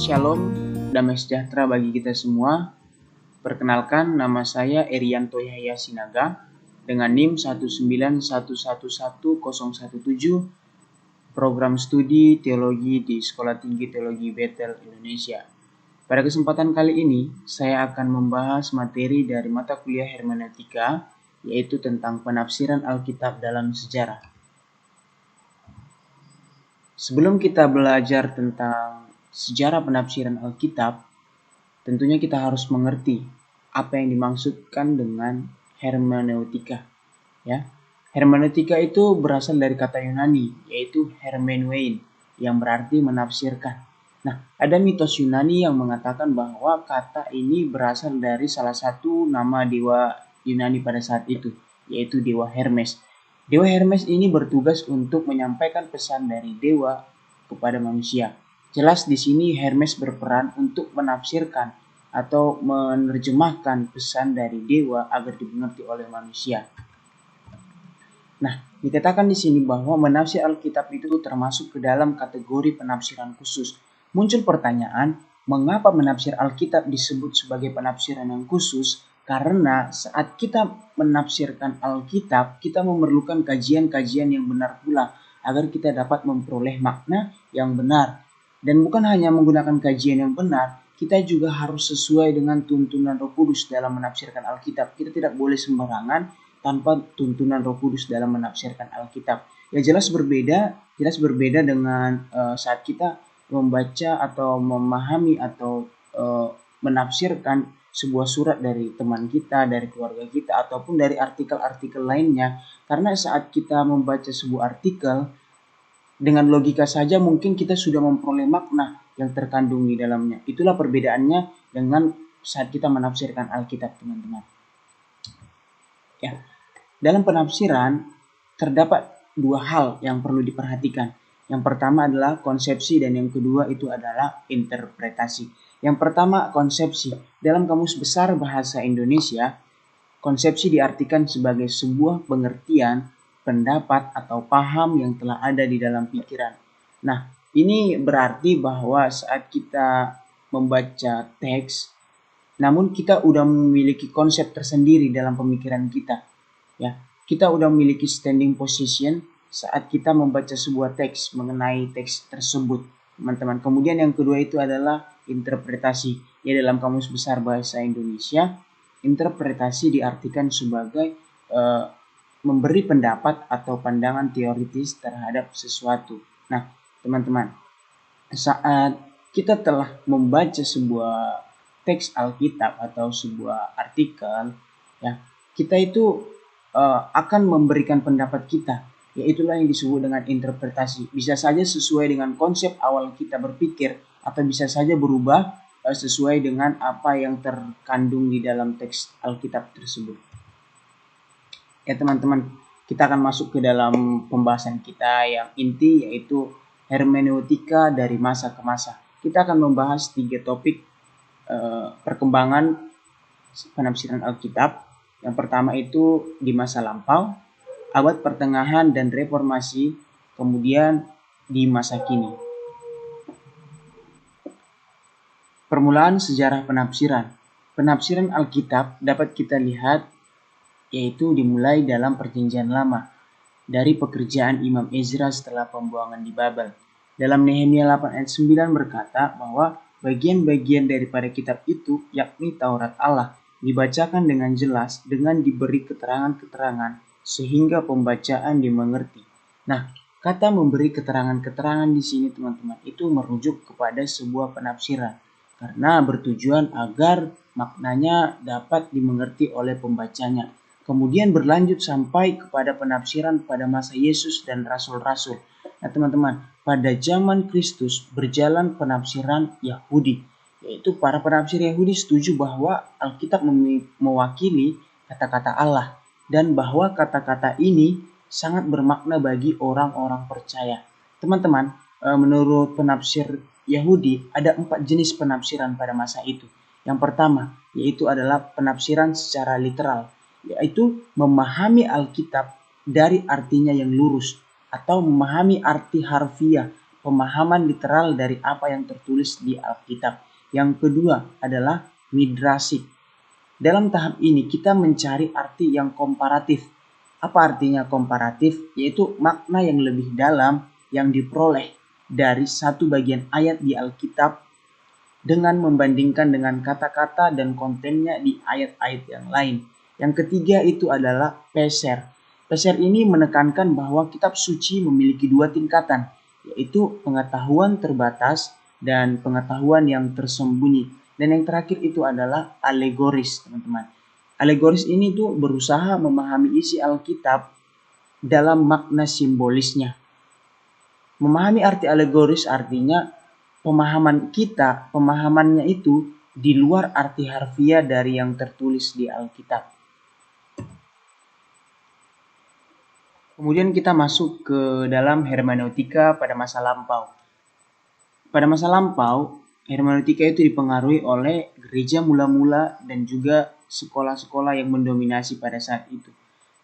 Shalom, damai sejahtera bagi kita semua. Perkenalkan, nama saya Erianto Yahya Sinaga dengan NIM 191110117, program studi teologi di Sekolah Tinggi Teologi Bethel Indonesia. Pada kesempatan kali ini, saya akan membahas materi dari mata kuliah hermeneutika, yaitu tentang penafsiran Alkitab dalam sejarah. Sebelum kita belajar tentang sejarah penafsiran Alkitab, tentunya kita harus mengerti apa yang dimaksudkan dengan hermeneutika. Ya, hermeneutika itu berasal dari kata Yunani, yaitu hermeneuein, yang berarti menafsirkan. Nah, ada mitos Yunani yang mengatakan bahwa kata ini berasal dari salah satu nama dewa Yunani pada saat itu, yaitu dewa Hermes. Dewa Hermes ini bertugas untuk menyampaikan pesan dari dewa kepada manusia. Jelas di sini Hermes berperan untuk menafsirkan atau menerjemahkan pesan dari dewa agar dimengerti oleh manusia. Nah, dikatakan di sini bahwa menafsir Alkitab itu termasuk ke dalam kategori penafsiran khusus. Muncul pertanyaan, mengapa menafsir Alkitab disebut sebagai penafsiran yang khusus? Karena saat kita menafsirkan Alkitab, kita memerlukan kajian-kajian yang benar pula agar kita dapat memperoleh makna yang benar. Dan bukan hanya menggunakan kajian yang benar, kita juga harus sesuai dengan tuntunan Roh Kudus dalam menafsirkan Alkitab. Kita tidak boleh sembarangan tanpa tuntunan Roh Kudus dalam menafsirkan Alkitab. Ya jelas berbeda dengan saat kita membaca atau memahami atau menafsirkan sebuah surat dari teman kita, dari keluarga kita, ataupun dari artikel-artikel lainnya. Karena saat kita membaca sebuah artikel, dengan logika saja mungkin kita sudah memperoleh makna yang terkandung di dalamnya. Itulah perbedaannya dengan saat kita menafsirkan Alkitab, teman-teman. Ya, dalam penafsiran terdapat dua hal yang perlu diperhatikan. Yang pertama adalah konsepsi dan yang kedua itu adalah interpretasi. Yang pertama konsepsi. Dalam Kamus Besar Bahasa Indonesia, konsepsi diartikan sebagai sebuah pengertian, pendapat atau paham yang telah ada di dalam pikiran. Nah, ini berarti bahwa saat kita membaca teks, namun kita udah memiliki konsep tersendiri dalam pemikiran kita. Ya, kita udah memiliki standing position saat kita membaca sebuah teks mengenai teks tersebut, teman-teman. Kemudian yang kedua itu adalah interpretasi. Ya, dalam Kamus Besar Bahasa Indonesia, interpretasi diartikan sebagai memberi pendapat atau pandangan teoritis terhadap sesuatu. Nah, teman-teman, saat kita telah membaca sebuah teks Alkitab atau sebuah artikel, ya, kita itu akan memberikan pendapat kita. Ya, itulah yang disebut dengan interpretasi. Bisa saja sesuai dengan konsep awal kita berpikir atau bisa saja berubah sesuai dengan apa yang terkandung di dalam teks Alkitab tersebut. Ya teman-teman, kita akan masuk ke dalam pembahasan kita yang inti, yaitu hermeneutika dari masa ke masa. Kita akan membahas 3 topik perkembangan penafsiran Alkitab. Yang pertama itu di masa lampau, abad pertengahan dan reformasi, kemudian di masa kini. Permulaan sejarah penafsiran. Penafsiran Alkitab dapat kita lihat yaitu dimulai dalam Perjanjian Lama dari pekerjaan Imam Ezra setelah pembuangan di Babel. Dalam Nehemia 8 ayat 9 berkata bahwa bagian-bagian daripada kitab itu, yakni Taurat Allah, dibacakan dengan jelas dengan diberi keterangan-keterangan sehingga pembacaan dimengerti. Nah, kata memberi keterangan-keterangan di sini teman-teman itu merujuk kepada sebuah penafsiran karena bertujuan agar maknanya dapat dimengerti oleh pembacanya. Kemudian berlanjut sampai kepada penafsiran pada masa Yesus dan rasul-rasul. Nah teman-teman, pada zaman Kristus berjalan penafsiran Yahudi. Yaitu para penafsir Yahudi setuju bahwa Alkitab mewakili kata-kata Allah. Dan bahwa kata-kata ini sangat bermakna bagi orang-orang percaya. Teman-teman, menurut penafsir Yahudi ada 4 jenis penafsiran pada masa itu. Yang pertama, yaitu adalah penafsiran secara literal, yaitu memahami Alkitab dari artinya yang lurus atau memahami arti harfiah, pemahaman literal dari apa yang tertulis di Alkitab. Yang kedua adalah midrasik. Dalam tahap ini kita mencari arti yang komparatif. Apa artinya komparatif? Yaitu makna yang lebih dalam yang diperoleh dari satu bagian ayat di Alkitab dengan membandingkan dengan kata-kata dan kontennya di ayat-ayat yang lain. Yang ketiga itu adalah peser. Peser ini menekankan bahwa kitab suci memiliki dua tingkatan, yaitu pengetahuan terbatas dan pengetahuan yang tersembunyi. Dan yang terakhir itu adalah alegoris, teman-teman. Alegoris ini tuh berusaha memahami isi Alkitab dalam makna simbolisnya. Memahami arti alegoris artinya pemahamannya itu di luar arti harfiah dari yang tertulis di Alkitab. Kemudian kita masuk ke dalam hermeneutika pada masa lampau. Pada masa lampau, hermeneutika itu dipengaruhi oleh gereja mula-mula dan juga sekolah-sekolah yang mendominasi pada saat itu.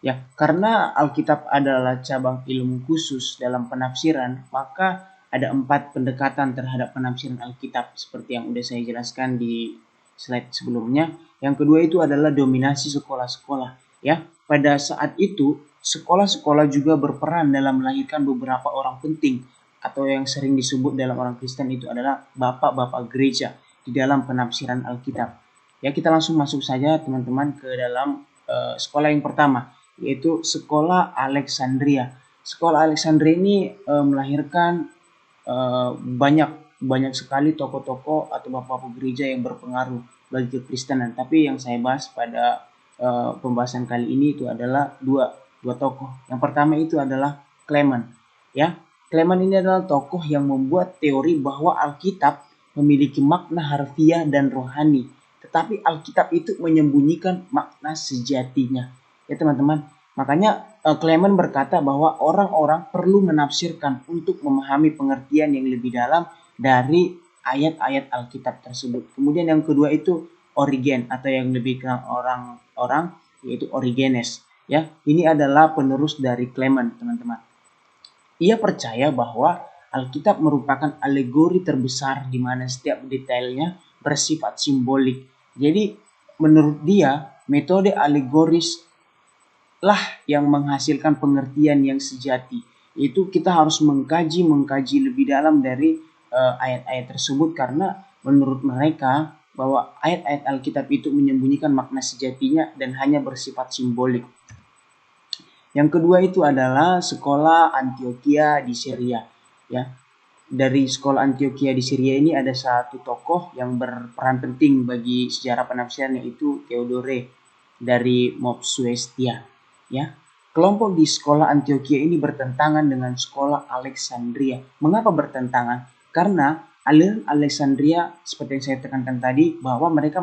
Ya, karena Alkitab adalah cabang ilmu khusus dalam penafsiran, maka ada 4 pendekatan terhadap penafsiran Alkitab seperti yang udah saya jelaskan di slide sebelumnya. Yang kedua itu adalah dominasi sekolah-sekolah. Ya, pada saat itu sekolah-sekolah juga berperan dalam melahirkan beberapa orang penting atau yang sering disebut dalam orang Kristen itu adalah bapak-bapak gereja di dalam penafsiran Alkitab. Ya, kita langsung masuk saja teman-teman ke dalam sekolah yang pertama, yaitu Sekolah Alexandria. Sekolah Alexandria ini melahirkan banyak sekali tokoh-tokoh atau bapak-bapak gereja yang berpengaruh bagi kekristenan. Tapi yang saya bahas pada pembahasan kali ini itu adalah dua tokoh. Yang pertama itu adalah Clement. Ya, Clement ini adalah tokoh yang membuat teori bahwa Alkitab memiliki makna harfiah dan rohani, tetapi Alkitab itu menyembunyikan makna sejatinya. Ya teman-teman, makanya Clement berkata bahwa orang-orang perlu menafsirkan untuk memahami pengertian yang lebih dalam dari ayat-ayat Alkitab tersebut. Kemudian yang kedua itu Origen atau yang lebih kenal orang-orang yaitu Origenes. Ya, ini adalah penerus dari Clement, teman-teman. Ia percaya bahwa Alkitab merupakan alegori terbesar di mana setiap detailnya bersifat simbolik. Jadi menurut dia metode alegoris lah yang menghasilkan pengertian yang sejati. Itu kita harus mengkaji lebih dalam dari ayat-ayat tersebut karena menurut mereka bahwa ayat-ayat Alkitab itu menyembunyikan makna sejatinya dan hanya bersifat simbolik. Yang kedua itu adalah sekolah Antioquia di Syria. Ya, dari sekolah Antioquia di Syria ini ada satu tokoh yang berperan penting bagi sejarah penafsiran yaitu Theodore dari Mopsuestia. Ya, kelompok di sekolah Antioquia ini bertentangan dengan sekolah Alexandria. Mengapa bertentangan? Karena aliran Alexandria seperti yang saya tekankan tadi bahwa mereka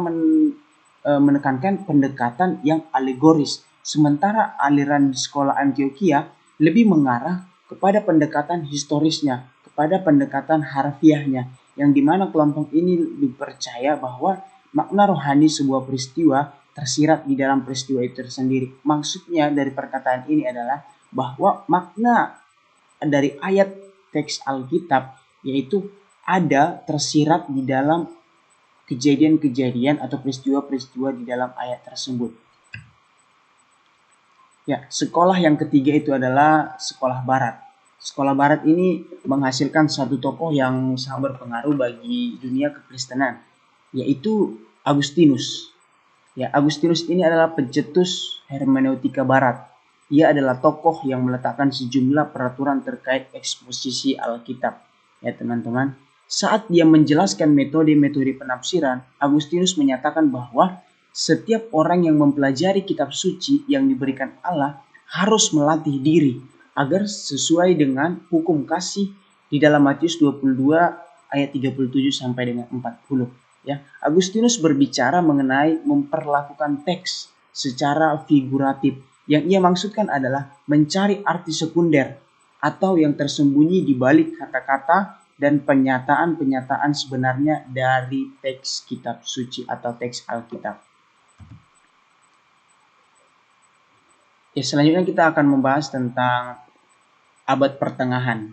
menekankan pendekatan yang alegoris. Sementara aliran di sekolah Antioquia lebih mengarah kepada pendekatan historisnya, kepada pendekatan harfiahnya, yang dimana kelompok ini dipercaya bahwa makna rohani sebuah peristiwa tersirat di dalam peristiwa itu tersendiri. Maksudnya dari perkataan ini adalah bahwa makna dari ayat teks Alkitab yaitu ada tersirat di dalam kejadian-kejadian atau peristiwa-peristiwa di dalam ayat tersebut. Ya, sekolah yang ketiga itu adalah sekolah barat. Sekolah barat ini menghasilkan satu tokoh yang sangat berpengaruh bagi dunia kekristenan, yaitu Agustinus. Ya, Agustinus ini adalah pencetus hermeneutika barat. Ia adalah tokoh yang meletakkan sejumlah peraturan terkait eksposisi Alkitab. Ya, teman-teman. Saat dia menjelaskan metode-metode penafsiran, Agustinus menyatakan bahwa setiap orang yang mempelajari kitab suci yang diberikan Allah harus melatih diri agar sesuai dengan hukum kasih di dalam Matius 22 ayat 37 sampai dengan 40. Ya, Agustinus berbicara mengenai memperlakukan teks secara figuratif. Yang ia maksudkan adalah mencari arti sekunder atau yang tersembunyi di balik kata-kata dan pernyataan-pernyataan sebenarnya dari teks kitab suci atau teks Alkitab. Ya, selanjutnya kita akan membahas tentang abad pertengahan.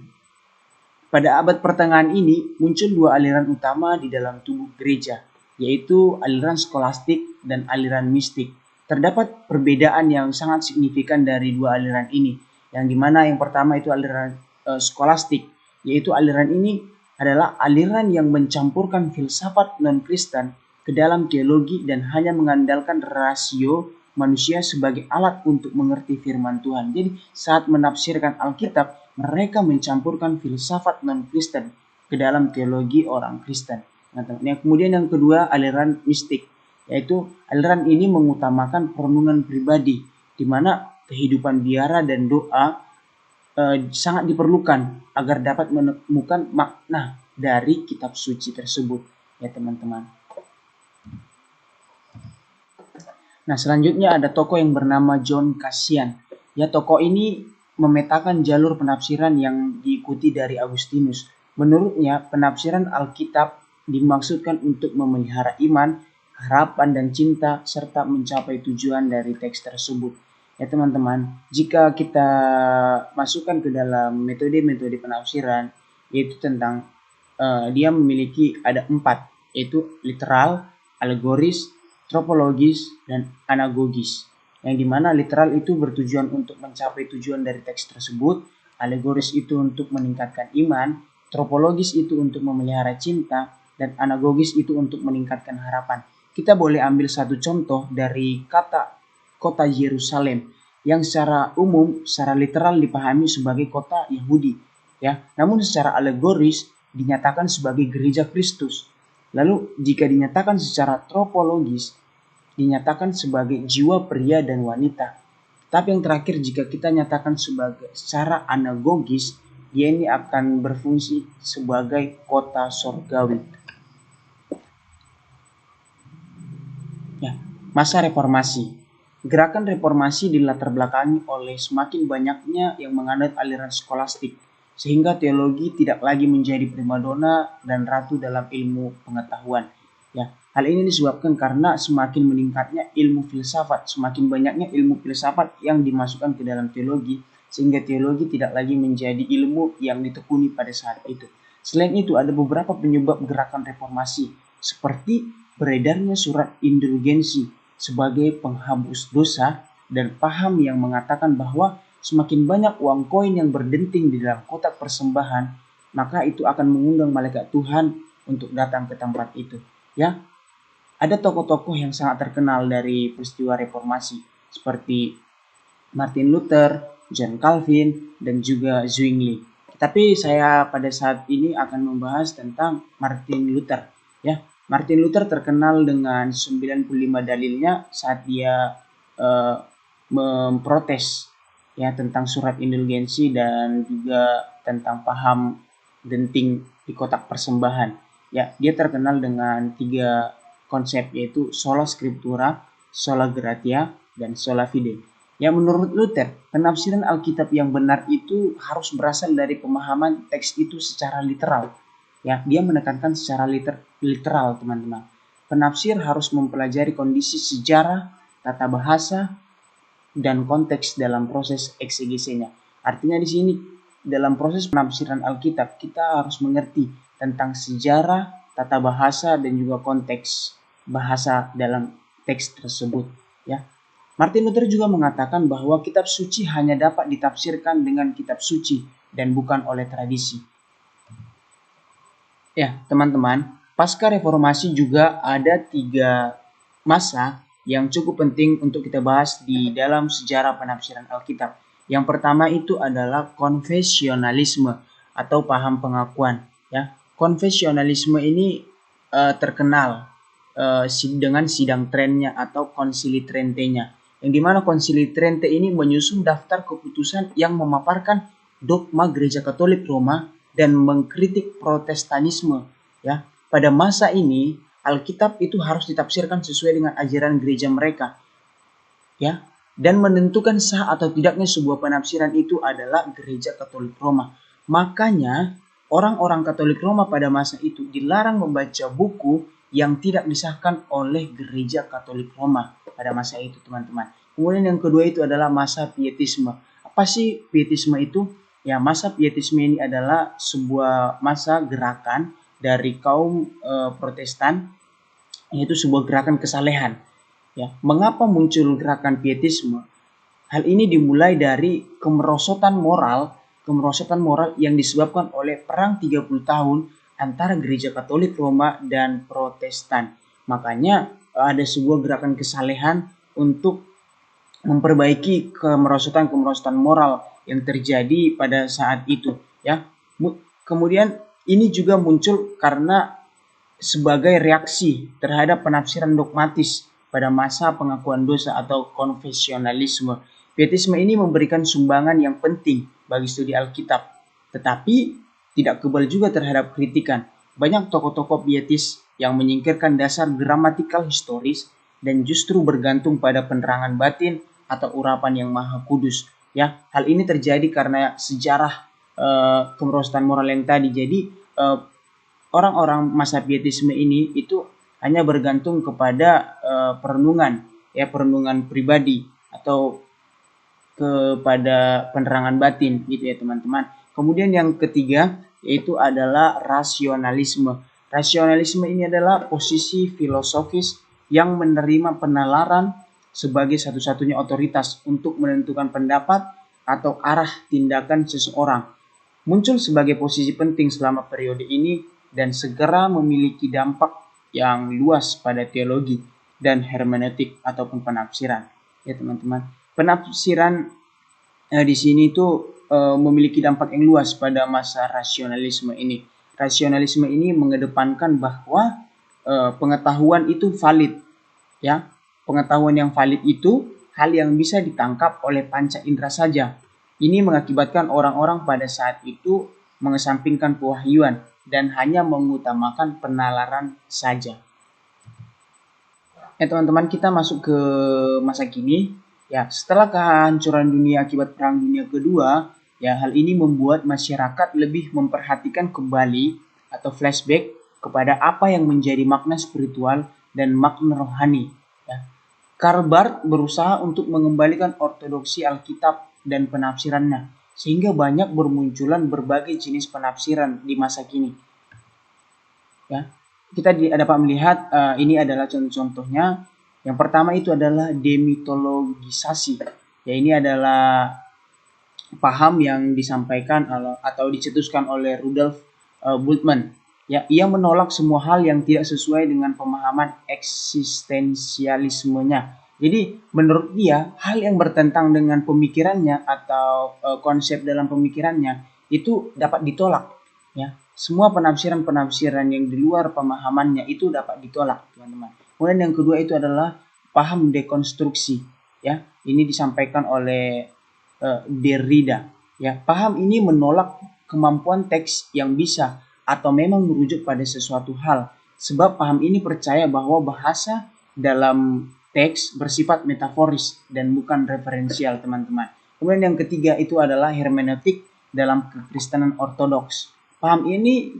Pada abad pertengahan ini muncul dua aliran utama di dalam tubuh gereja, yaitu aliran skolastik dan aliran mistik. Terdapat perbedaan yang sangat signifikan dari dua aliran ini, yang dimana yang pertama itu aliran skolastik, yaitu aliran ini adalah aliran yang mencampurkan filsafat non-Kristen ke dalam teologi dan hanya mengandalkan rasio manusia sebagai alat untuk mengerti firman Tuhan. Jadi saat menafsirkan Alkitab, mereka mencampurkan filsafat non-Kristen ke dalam teologi orang Kristen. Yang kemudian yang kedua, aliran mistik, yaitu aliran ini mengutamakan perenungan pribadi, di mana kehidupan biara dan doa sangat diperlukan agar dapat menemukan makna dari kitab suci tersebut, ya teman-teman. Nah, selanjutnya ada tokoh yang bernama John Cassian. Ya, tokoh ini memetakan jalur penafsiran yang diikuti dari Agustinus. Menurutnya, penafsiran Alkitab dimaksudkan untuk memelihara iman, harapan, dan cinta, serta mencapai tujuan dari teks tersebut. Ya teman-teman, jika kita masukkan ke dalam metode-metode penafsiran, yaitu tentang dia memiliki ada 4, yaitu literal, alegoris, tropologis, dan anagogis. Yang dimana literal itu bertujuan untuk mencapai tujuan dari teks tersebut, alegoris itu untuk meningkatkan iman, tropologis itu untuk memelihara cinta, dan anagogis itu untuk meningkatkan harapan. Kita boleh ambil satu contoh dari kata kota Yerusalem yang secara umum, secara literal dipahami sebagai kota Yahudi, ya. Namun secara alegoris dinyatakan sebagai gereja Kristus. Lalu jika dinyatakan secara tropologis, dinyatakan sebagai jiwa pria dan wanita. Tapi yang terakhir, jika kita nyatakan sebagai secara anagogis, dia ini akan berfungsi sebagai kota sorgawi. Ya, masa reformasi. Gerakan reformasi dilatar belakangi oleh semakin banyaknya yang menganut aliran skolastik, sehingga teologi tidak lagi menjadi primadona dan ratu dalam ilmu pengetahuan. Ya, hal ini disebabkan karena semakin meningkatnya ilmu filsafat, semakin banyaknya ilmu filsafat yang dimasukkan ke dalam teologi, sehingga teologi tidak lagi menjadi ilmu yang ditekuni pada saat itu. Selain itu, ada beberapa penyebab gerakan reformasi, seperti beredarnya surat indulgensi sebagai penghapus dosa dan paham yang mengatakan bahwa semakin banyak uang koin yang berdenting di dalam kotak persembahan, maka itu akan mengundang malaikat Tuhan untuk datang ke tempat itu. Ya, ada tokoh-tokoh yang sangat terkenal dari peristiwa reformasi seperti Martin Luther, John Calvin, dan juga Zwingli. Tapi saya pada saat ini akan membahas tentang Martin Luther. Ya, Martin Luther terkenal dengan 95 dalilnya saat dia memprotes ya tentang surat indulgensi dan juga tentang paham denting di kotak persembahan. Ya, dia terkenal dengan 3 konsep, yaitu sola scriptura, sola gratia, dan sola fide. Ya, menurut Luther, penafsiran Alkitab yang benar itu harus berasal dari pemahaman teks itu secara literal. Ya, dia menekankan secara literal, teman-teman. Penafsir harus mempelajari kondisi sejarah, tata bahasa, dan konteks dalam proses eksegesenya. Artinya di sini dalam proses penafsiran Alkitab kita harus mengerti tentang sejarah, tata bahasa, dan juga konteks bahasa dalam teks tersebut. Ya, Martin Luther juga mengatakan bahwa kitab suci hanya dapat ditafsirkan dengan kitab suci dan bukan oleh tradisi. Ya, teman-teman, pasca reformasi juga ada 3 masa yang cukup penting untuk kita bahas di dalam sejarah penafsiran Alkitab. Yang pertama itu adalah konfesionalisme atau paham pengakuan. Ya, konfesionalisme ini terkenal dengan sidang Trentnya atau Konsili Trentenya, yang dimana Konsili Trente ini menyusun daftar keputusan yang memaparkan dogma Gereja Katolik Roma dan mengkritik Protestanisme. Ya, pada masa ini Alkitab itu harus ditafsirkan sesuai dengan ajaran gereja mereka. Ya, dan menentukan sah atau tidaknya sebuah penafsiran itu adalah Gereja Katolik Roma. Makanya orang-orang Katolik Roma pada masa itu dilarang membaca buku yang tidak disahkan oleh Gereja Katolik Roma pada masa itu, teman-teman. Kemudian yang kedua itu adalah masa pietisme. Apa sih pietisme itu? Ya, masa Pietisme ini adalah sebuah masa gerakan dari kaum Protestan, yaitu sebuah gerakan kesalehan. Ya, mengapa muncul gerakan Pietisme? Hal ini dimulai dari kemerosotan moral yang disebabkan oleh perang 30 tahun antara Gereja Katolik Roma dan Protestan. Makanya ada sebuah gerakan kesalehan untuk memperbaiki kemerosotan moral yang terjadi pada saat itu, ya. Kemudian ini juga muncul karena sebagai reaksi terhadap penafsiran dogmatis pada masa pengakuan dosa atau konfesionalisme. Pietisme ini memberikan sumbangan yang penting bagi studi Alkitab, tetapi tidak kebal juga terhadap kritikan. Banyak tokoh-tokoh pietis yang menyingkirkan dasar gramatikal historis dan justru bergantung pada penerangan batin atau urapan yang maha kudus. Ya, hal ini terjadi karena sejarah kemerosotan moral yang tadi. Jadi orang-orang masa pietisme ini itu hanya bergantung kepada perenungan pribadi atau kepada penerangan batin gitu ya teman-teman. Kemudian yang ketiga yaitu adalah rasionalisme. Rasionalisme ini adalah posisi filosofis yang menerima penalaran sebagai satu-satunya otoritas untuk menentukan pendapat atau arah tindakan seseorang. Muncul sebagai posisi penting selama periode ini dan segera memiliki dampak yang luas pada teologi dan hermeneutik ataupun penafsiran. Ya teman-teman, penafsiran di sini itu memiliki dampak yang luas pada masa rasionalisme ini. Rasionalisme ini mengedepankan bahwa pengetahuan itu valid, ya. Pengetahuan yang valid itu hal yang bisa ditangkap oleh panca indera saja. Ini mengakibatkan orang-orang pada saat itu mengesampingkan pewahyuan dan hanya mengutamakan penalaran saja. Ya teman-teman, kita masuk ke masa kini. Ya, setelah kehancuran dunia akibat Perang Dunia Kedua, ya hal ini membuat masyarakat lebih memperhatikan kembali atau flashback kepada apa yang menjadi makna spiritual dan makna rohani. Ya. Karl Barth berusaha untuk mengembalikan ortodoksi Alkitab dan penafsirannya, sehingga banyak bermunculan berbagai jenis penafsiran di masa kini. Ya, kita dapat melihat ini adalah contoh-contohnya. Yang pertama itu adalah demitologisasi. Ya, ini adalah paham yang disampaikan atau dicetuskan oleh Rudolf Bultmann. Ya, ia menolak semua hal yang tidak sesuai dengan pemahaman eksistensialismenya. Jadi menurut dia hal yang bertentang dengan pemikirannya atau konsep dalam pemikirannya itu dapat ditolak. Ya, semua penafsiran-penafsiran yang di luar pemahamannya itu dapat ditolak, teman-teman. Kemudian yang kedua itu adalah paham dekonstruksi. Ya, ini disampaikan oleh Derrida. Ya, paham ini menolak kemampuan teks yang bisa atau memang merujuk pada sesuatu hal. Sebab paham ini percaya bahwa bahasa dalam teks bersifat metaforis dan bukan referensial, teman-teman. Kemudian yang ketiga itu adalah hermeneutik dalam kekristenan ortodoks. Paham ini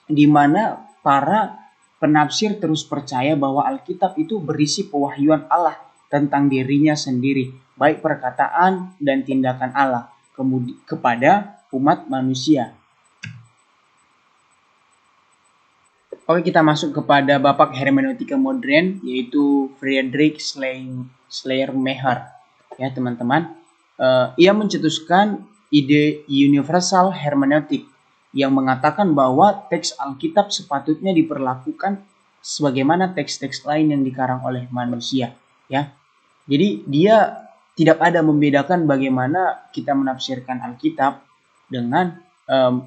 di mana para penafsir terus percaya bahwa Alkitab itu berisi pewahyuan Allah tentang dirinya sendiri, baik perkataan dan tindakan Allah kepada umat manusia. Oke, kita masuk kepada bapak hermeneutika modern, yaitu Friedrich Schleiermacher. Ya teman-teman, ia mencetuskan ide universal hermeneutik yang mengatakan bahwa teks Alkitab sepatutnya diperlakukan sebagaimana teks-teks lain yang dikarang oleh manusia, ya. Jadi dia tidak ada membedakan bagaimana kita menafsirkan Alkitab dengan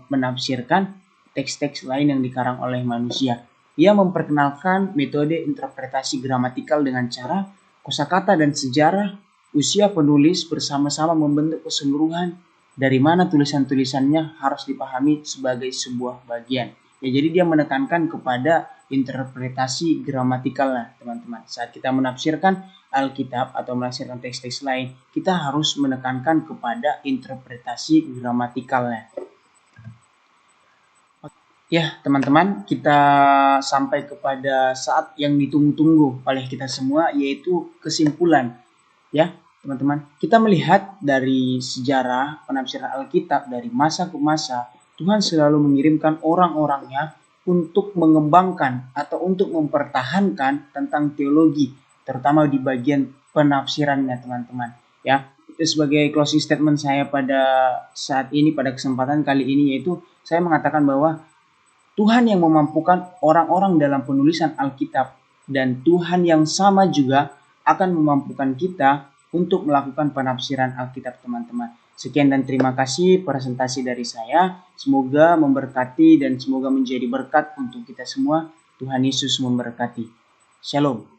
menafsirkan teks-teks lain yang dikarang oleh manusia. Ia memperkenalkan metode interpretasi gramatikal dengan cara kosakata dan sejarah usia penulis bersama-sama membentuk keseluruhan dari mana tulisan-tulisannya harus dipahami sebagai sebuah bagian. Ya, jadi dia menekankan kepada interpretasi gramatikal, teman-teman. Saat kita menafsirkan Alkitab atau menafsirkan teks-teks lain, kita harus menekankan kepada interpretasi gramatikalnya. Ya, teman-teman, kita sampai kepada saat yang ditunggu-tunggu oleh kita semua, yaitu kesimpulan. Ya, teman-teman, kita melihat dari sejarah penafsiran Alkitab dari masa ke masa, Tuhan selalu mengirimkan orang-orangnya untuk mengembangkan atau untuk mempertahankan tentang teologi, terutama di bagian penafsirannya, teman-teman. Ya, itu sebagai closing statement saya pada saat ini, pada kesempatan kali ini, yaitu saya mengatakan bahwa Tuhan yang memampukan orang-orang dalam penulisan Alkitab, dan Tuhan yang sama juga akan memampukan kita untuk melakukan penafsiran Alkitab, teman-teman. Sekian dan terima kasih presentasi dari saya. Semoga memberkati dan semoga menjadi berkat untuk kita semua. Tuhan Yesus memberkati. Shalom.